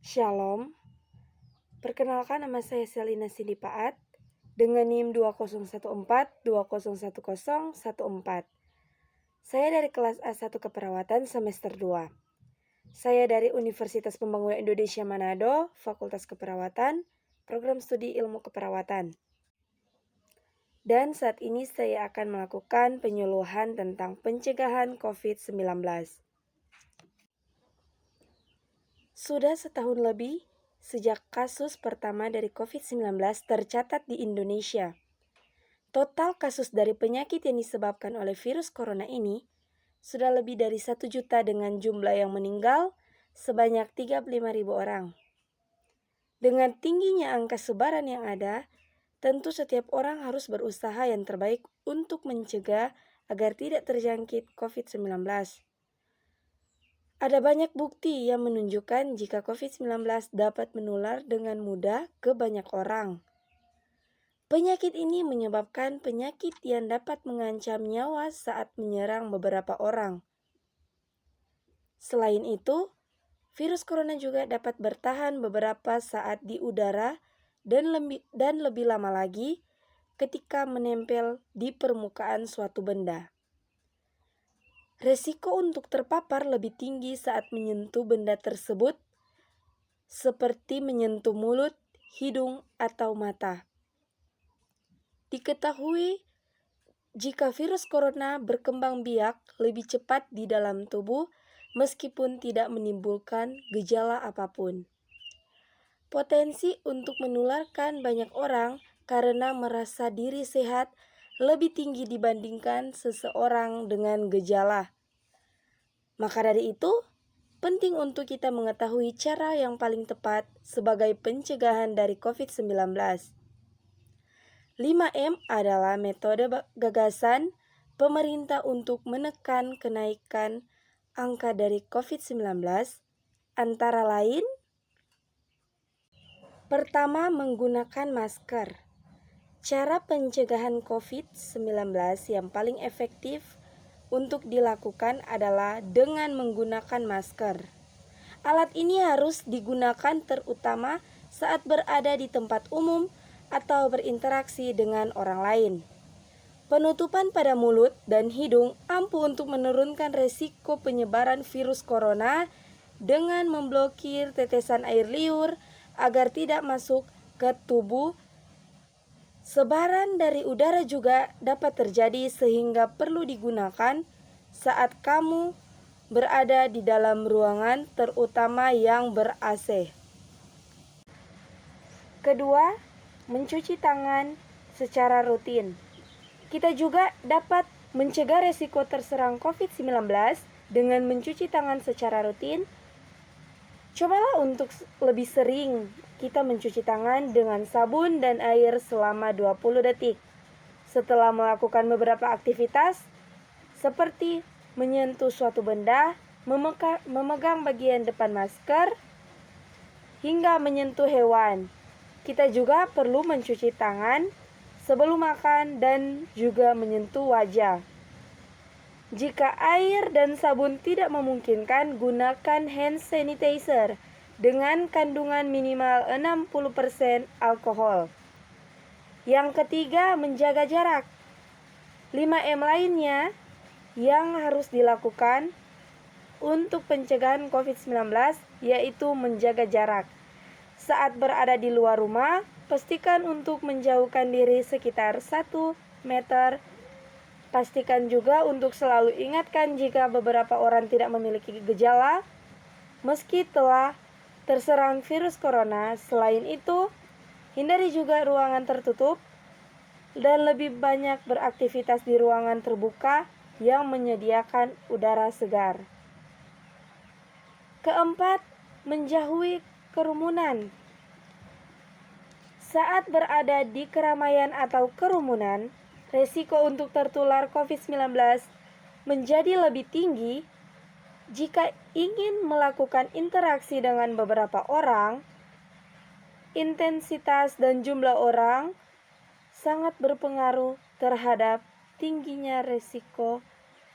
Shalom, perkenalkan nama saya Selina Sindipaat dengan NIM 2014201014. Saya dari kelas A1 Keperawatan semester 2. Saya dari Universitas Pembangunan Indonesia Manado, Fakultas Keperawatan, Program Studi Ilmu Keperawatan. Dan saat ini saya akan melakukan penyuluhan tentang pencegahan COVID-19. Sudah setahun lebih sejak kasus pertama dari COVID-19 tercatat di Indonesia. Total kasus dari penyakit yang disebabkan oleh virus corona ini sudah lebih dari 1 juta dengan jumlah yang meninggal sebanyak 35.000 orang. Dengan tingginya angka sebaran yang ada, tentu setiap orang harus berusaha yang terbaik untuk mencegah agar tidak terjangkit COVID-19. Ada banyak bukti yang menunjukkan jika COVID-19 dapat menular dengan mudah ke banyak orang. Penyakit ini menyebabkan penyakit yang dapat mengancam nyawa saat menyerang beberapa orang. Selain itu, virus corona juga dapat bertahan beberapa saat di udara dan lebih lama lagi ketika menempel di permukaan suatu benda. Resiko untuk terpapar lebih tinggi saat menyentuh benda tersebut, seperti menyentuh mulut, hidung, atau mata. Diketahui jika virus corona berkembang biak lebih cepat di dalam tubuh meskipun tidak menimbulkan gejala apapun. Potensi untuk menularkan banyak orang karena merasa diri sehat lebih tinggi dibandingkan seseorang dengan gejala. Maka dari itu, penting untuk kita mengetahui cara yang paling tepat sebagai pencegahan dari COVID-19. 5M adalah metode gagasan pemerintah untuk menekan kenaikan angka dari COVID-19, antara lain: pertama, menggunakan masker. Cara pencegahan COVID-19 yang paling efektif untuk dilakukan adalah dengan menggunakan masker. Alat ini harus digunakan terutama saat berada di tempat umum atau berinteraksi dengan orang lain. Penutupan pada mulut dan hidung ampuh untuk menurunkan resiko penyebaran virus corona dengan memblokir tetesan air liur agar tidak masuk ke tubuh. Sebaran dari udara juga dapat terjadi sehingga perlu digunakan saat kamu berada di dalam ruangan, terutama yang ber-AC. Kedua, mencuci tangan secara rutin. Kita juga dapat mencegah resiko terserang COVID-19 dengan mencuci tangan secara rutin. Cobalah untuk lebih sering kita mencuci tangan dengan sabun dan air selama 20 detik. Setelah melakukan beberapa aktivitas seperti menyentuh suatu benda, memegang bagian depan masker, hingga menyentuh hewan. Kita juga perlu mencuci tangan sebelum makan dan juga menyentuh wajah. Jika air dan sabun tidak memungkinkan, gunakan hand sanitizer dengan kandungan minimal 60% alkohol. Yang ketiga, menjaga jarak. 5M lainnya yang harus dilakukan untuk pencegahan COVID-19 yaitu menjaga jarak. Saat berada di luar rumah, pastikan untuk menjauhkan diri sekitar 1 meter. Pastikan juga untuk selalu ingatkan jika beberapa orang tidak memiliki gejala meski telah terserang virus corona. Selain itu, hindari juga ruangan tertutup dan lebih banyak beraktivitas di ruangan terbuka yang menyediakan udara segar. Keempat, menjauhi kerumunan. Saat berada di keramaian atau kerumunan, resiko untuk tertular COVID-19 menjadi lebih tinggi. Jika ingin melakukan interaksi dengan beberapa orang, intensitas dan jumlah orang sangat berpengaruh terhadap tingginya resiko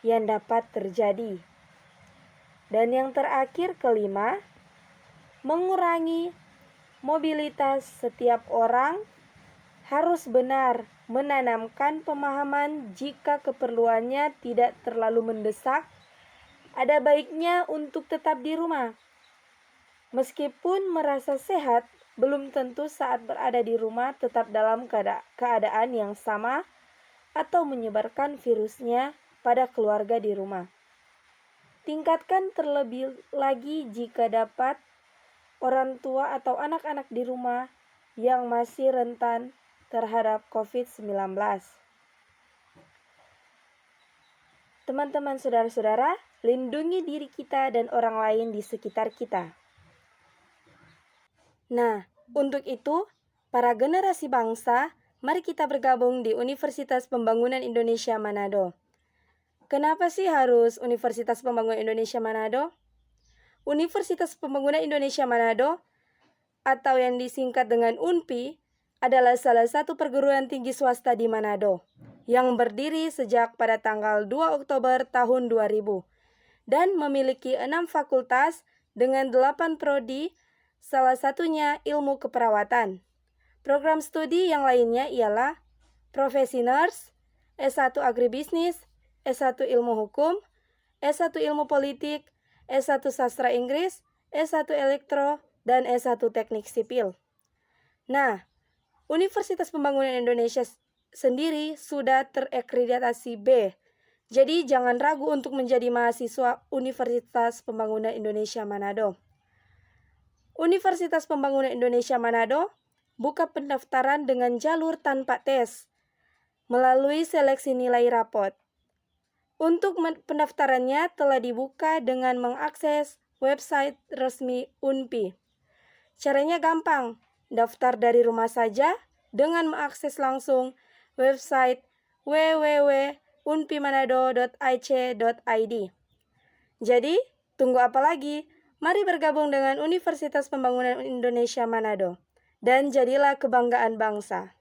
yang dapat terjadi. Dan yang terakhir, kelima, mengurangi mobilitas setiap orang, harus benar menanamkan pemahaman jika keperluannya tidak terlalu mendesak, ada baiknya untuk tetap di rumah. Meskipun merasa sehat, belum tentu saat berada di rumah tetap dalam keadaan yang sama atau menyebarkan virusnya pada keluarga di rumah. Tingkatkan terlebih lagi jika dapat orang tua atau anak-anak di rumah yang masih rentan terhadap COVID-19. Teman-teman saudara-saudara, lindungi diri kita dan orang lain di sekitar kita. Nah, untuk itu, para generasi bangsa, mari kita bergabung di Universitas Pembangunan Indonesia Manado. Kenapa sih harus Universitas Pembangunan Indonesia Manado? Universitas Pembangunan Indonesia Manado, atau yang disingkat dengan UNPI, adalah salah satu perguruan tinggi swasta di Manado, yang berdiri sejak pada tanggal 2 Oktober tahun 2000, dan memiliki 6 fakultas dengan 8 prodi, salah satunya ilmu keperawatan. Program studi yang lainnya ialah Profesi Nurse, S1 Agribisnis, S1 Ilmu Hukum, S1 Ilmu Politik, S1 Sastra Inggris, S1 Elektro, dan S1 Teknik Sipil. Nah, Universitas Pembangunan Indonesia sendiri sudah terakreditasi B. Jadi jangan ragu untuk menjadi mahasiswa Universitas Pembangunan Indonesia Manado. Universitas Pembangunan Indonesia Manado buka pendaftaran dengan jalur tanpa tes melalui seleksi nilai rapot. Untuk pendaftarannya telah dibuka dengan mengakses website resmi UNPI. Caranya gampang, daftar dari rumah saja dengan mengakses langsung website www.unpimanado.ac.id. Jadi, tunggu apa lagi? Mari bergabung dengan Universitas Pembangunan Indonesia Manado dan jadilah kebanggaan bangsa.